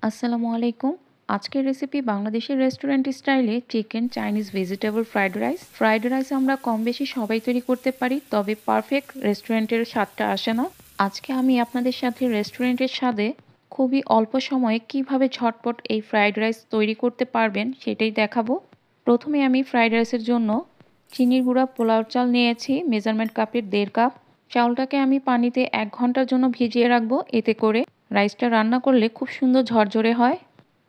আসসালামু আলাইকুম। আজকের রেসিপি বাংলাদেশের রেস্টুরেন্ট স্টাইলে chicken Chinese vegetable fried rice. Fried rice আমরা কম বেশি সবাই তৈরি করতে পারি, তবে পারফেক্ট রেস্টুরেন্টের স্বাদটা আসে না। আজকে আমি আপনাদের সাথে রেস্টুরেন্টের স্বাদে খুবই অল্প সময়ে কিভাবে ঝটপট এই ফ্রাইড রাইস তৈরি করতে পারবেন সেটাই দেখাবো। প্রথমে আমি ফ্রাইড রাইসের জন্য চিনির গুঁড়া পোলাও চাল নিয়েছি মেজারমেন্ট কাপের 1.5 কাপ। চাউলটাকে আমি পানিতে 1 ঘন্টার জন্য ভিজিয়ে রাখবো, এতে করে রাইসটা রান্না করলে খুব সুন্দর ঝরঝরে হয়।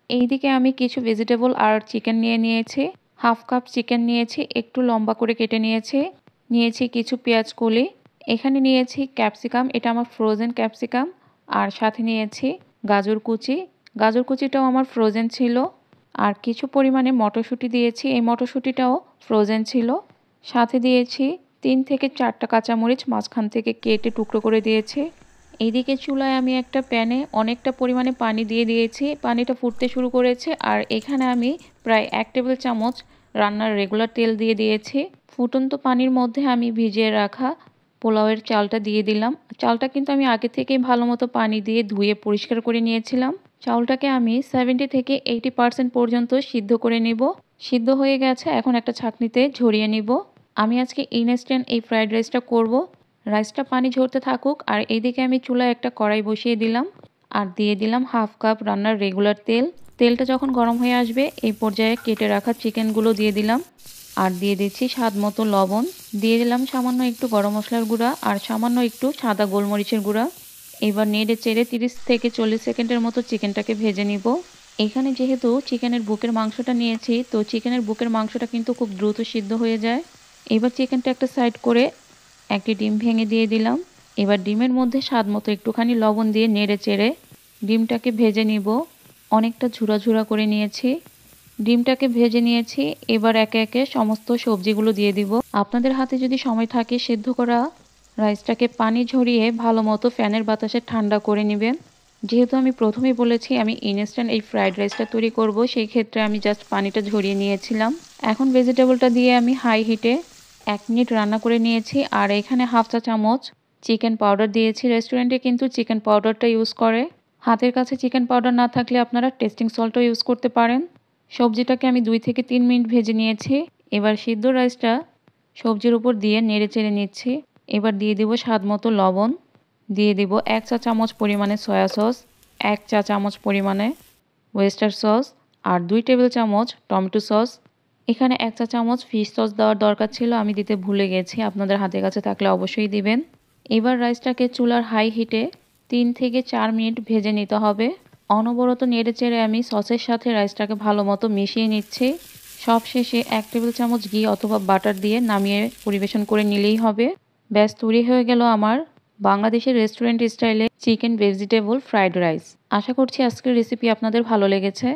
এইদিকে আমি কিছু ভেজিটেবল আর চিকেন নিয়েছি। 1/2 কাপ চিকেন নিয়েছি, একটু লম্বা করে কেটে নিয়েছি কিছু পেঁয়াজ কলি। এখানে নিয়েছি ক্যাপসিকাম, এটা আমার ফ্রোজেন ক্যাপসিকাম। আর সাথে নিয়েছি গাজর কুচি। গাজর কুচিটাও আমার ফ্রোজেন ছিল। আর কিছু পরিমাণে মটরশুঁটি দিয়েছি, এই মটরশুঁটিটাও ফ্রোজেন ছিল। সাথে দিয়েছি 3 থেকে 4টা কাঁচামরিচ মাঝখান থেকে কেটে টুকরো করে দিয়েছি। এইদিকে চুলায় আমি একটা প্যানে অনেকটা পরিমাণে পানি দিয়ে দিয়েছি, পানিটা ফুটতে শুরু করেছে। আর এখানে আমি প্রায় 1 টেবিল চামচ রান্নার রেগুলার তেল দিয়ে দিয়েছি। ফুটন্ত পানির মধ্যে আমি ভিজিয়ে রাখা পোলাওয়ের চালটা দিয়ে দিলাম। চালটা কিন্তু আমি আগে থেকেই ভালো মতো পানি দিয়ে ধুয়ে পরিষ্কার করে নিয়েছিলাম। চাউলটাকে আমি 70 থেকে 80% পর্যন্ত সিদ্ধ করে নিব। সিদ্ধ হয়ে গেছে, এখন একটা ছাঁকনিতে ঝরিয়ে নিব। আমি আজকে ইনস্ট্যান্ট এই ফ্রাইড রাইসটা করব। রাইসটা পানি ঝরতে থাকুক, আর এইদিকে আমি চুলায় একটা কড়াই বসিয়ে দিলাম আর দিয়ে দিলাম 1/2 কাপ রান্নার রেগুলার তেল। তেলটা যখন গরম হয়ে আসবে এই পর্যায়ে কেটে রাখা চিকেনগুলো দিয়ে দিলাম আর দিয়ে দিচ্ছি স্বাদ মতো লবণ। দিয়ে দিলাম সামান্য একটু গরম মশলার গুঁড়া আর সামান্য একটু সাদা গোলমরিচের গুঁড়া। এবার নেড়ে চেড়ে 30 থেকে 40 সেকেন্ডের মতো চিকেনটাকে ভেজে নিব। এখানে যেহেতু চিকেনের বুকের মাংসটা নিয়েছি, তো চিকেনের বুকের মাংসটা কিন্তু খুব দ্রুত সিদ্ধ হয়ে যায়। এবার চিকেনটা একটা সাইড করে একটি ডিম ভেঙে দিয়ে দিলাম। এবার ডিমের মধ্যে স্বাদ মতো একটুখানি লবণ দিয়ে নেড়ে চেড়ে ডিমটাকে ভেজে নিব। অনেকটা ঝুরা ঝুরা করে নিয়েছি। ডিমটাকে ভেজে নিয়েছি। এবার একে একে সমস্ত সবজিগুলো দিয়ে দিব। আপনাদের হাতে যদি সময় থাকে সেদ্ধ করা রাইসটাকে পানি ঝরিয়ে ভালো মতো ফ্যানের বাতাসে ঠান্ডা করে নেবেন। যেহেতু আমি প্রথমেই বলেছি আমি ইনস্ট্যান্ট এই ফ্রাইড রাইসটা তৈরি করব, সেই ক্ষেত্রে আমি জাস্ট পানিটা ঝরিয়ে নিয়েছিলাম। এখন ভেজিটেবলটা দিয়ে আমি হাই হিটে 1 মিনিট রান্না করে নিয়েছি। আর এখানে 1/2 চা চামচ চিকেন পাউডার দিয়েছি। রেস্টুরেন্টে কিন্তু চিকেন পাউডারটা ইউজ করে। হাতের কাছে চিকেন পাউডার না থাকলে আপনারা টেস্টিং সল্টও ইউজ করতে পারেন। সবজিটাকে আমি 2 থেকে 3 মিনিট ভেজে নিয়েছি। এবার সিদ্ধ রাইসটা সবজির উপর দিয়ে নেড়ে চেড়ে নিচ্ছি। এবার দিয়ে দিব স্বাদ মতো লবণ, দিয়ে দিব 1 চা চামচ পরিমাণে সয়া সস, 1 চা চামচ পরিমাণে ওয়েস্টার সস আর 2 টেবিল চামচ টমেটো সস। এখানে 1 চা চামচ ফিশ সস দেওয়ার দরকার ছিল, আমি দিতে ভুলে গেছি। আপনাদের হাতের কাছে থাকলে অবশ্যই দিবেন। এবার রাইসটাকে চুলার হাই হিটে 3 থেকে 4 মিনিট ভেজে নিতে হবে। অনবরত নেড়ে চেড়ে আমি সসের সাথে রাইসটাকে ভালো মতো মিশিয়ে নিচ্ছি। সবশেষে 1 টেবিল চামচ ঘি অথবা বাটার দিয়ে নামিয়ে পরিবেশন করে নিলেই হবে। ব্যাস তৈরি হয়ে গেল আমার বাংলাদেশের রেস্টুরেন্ট স্টাইলে চিকেন ভেজিটেবল ফ্রাইড রাইস। আশা করছি আজকের রেসিপি আপনাদের ভালো লেগেছে।